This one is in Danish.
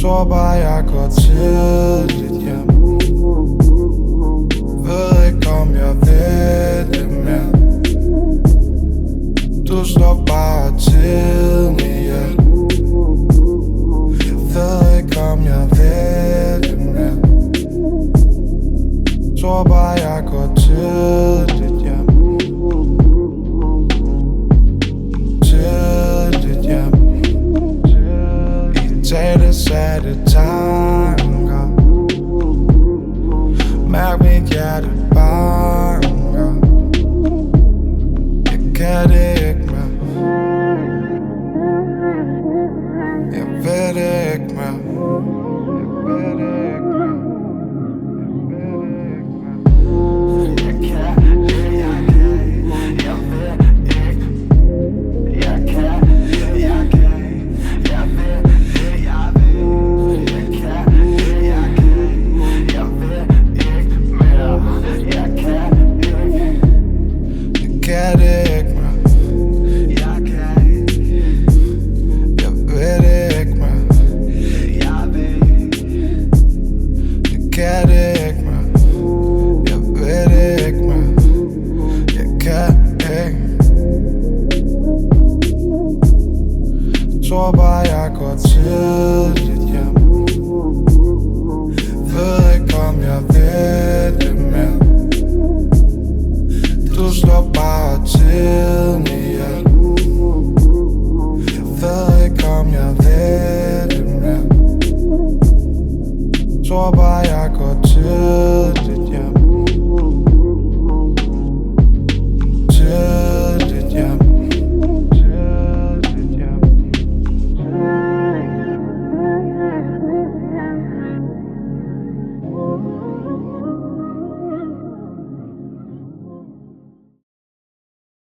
Tror bare jeg går tidligt hjem. Ved ikke om jeg ved det mere. Du slår bare tiden ihjel. Jeg ved ikke om jeg ved det mere. Tror bare jeg går tidligt hjem. Tidligt hjem. I tale satte tanker. Mærk mit hjerte banker. Jeg kan det ikke mere. Jeg ved det ikke mere. Jeg ved det ikke mere. Kan det ikke mere. Jeg kan ikke. Jeg ved det ikke mere. Jeg kan det ikke mere. Jeg ved det ikke mere. Jeg kan ikke. Tror bare jeg går tidligt hjem. Ved ikke om jeg ved det mere. Du slår bare tiden ihjel. Jeg ved ikke om jeg ved det mere. Tror bare jeg går til